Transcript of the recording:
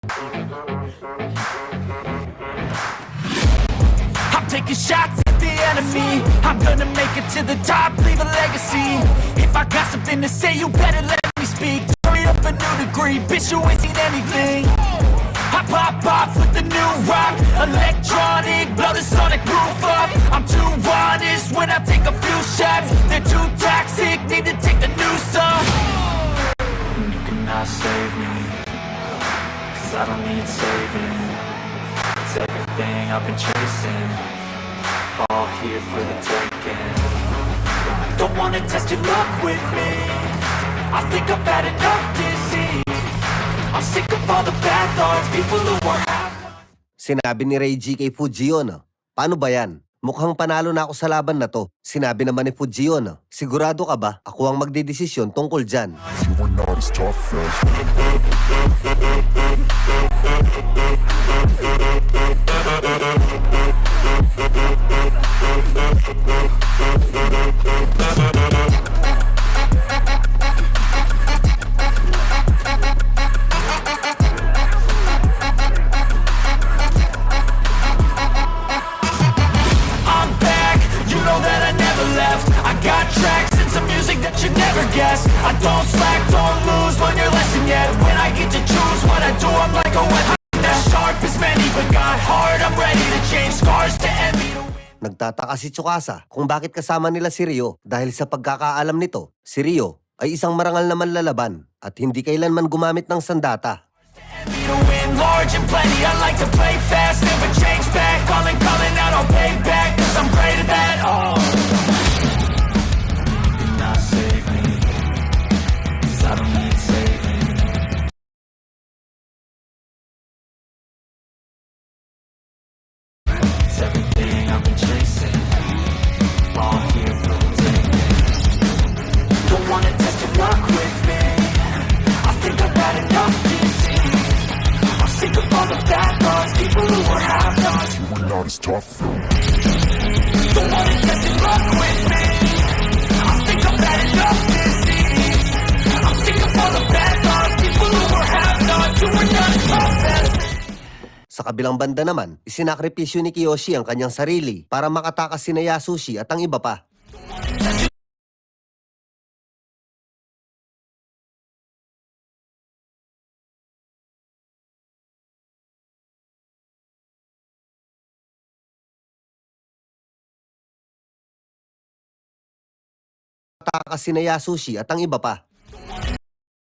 I'm taking shots at the enemy. I'm gonna make it to the top, leave a legacy. If I got something to say, you better let me speak. Turn it up a new degree, bitch, you ain't seen anything. I pop off with the new rock, electronic, blow the sonic roof up. I'm too honest when I take a few shots. They're too toxic, need to take the noose off. And you cannot save me, 'cause I don't need saving. It's everything I've been chasing, all here for the taking. Don't wanna test your luck with me, I think I've had enough disease. I'm sick of all the bad thoughts, people who are half. Sinabi ni Ray G kay Fujio, paano ba yan? Mukhang panalo na ako sa laban na to. Sinabi naman ni Fujio, sigurado ka ba ako ang magdedesisyon tungkol dyan? You are not as tough as I'm back, you know that I never left. I got tracks and some music that you never guess. I don't slack, don't lose, learn your lesson yet. When I get to choose what I do, I'm like a weapon that's sharp as many, but got hard. I'm ready to change scars to envy to win. Nagtataka si Tsukasa kung bakit kasama nila si Ryo dahil sa pagkakaalam nito, si Ryo ay isang marangal na manlalaban at hindi kailanman gumamit ng sandata. Envy to win large and plenty. I like to play fast, never change back. Calling out, I'll pay back, 'cause I'm great at that. Oh, you cannot save me, 'cause I don't need saving. It's everything I've been chasing, all here for the taking. Don't wanna test your luck with me, I think I've had enough disease. I'm sick of all the bad thoughts, people who are half-nots. you are not as tough as Don't wanna test your luck with me, I think I've had enough disease. I'm sick of all the bad thoughts, people who are half-nots, who are not as tough as me. Sa kabilang banda naman, isinakripisyo ni Kiyoshi ang kanyang sarili para makatakas sina Yasushi at ang iba pa. Makatakas sina Yasushi at ang iba pa.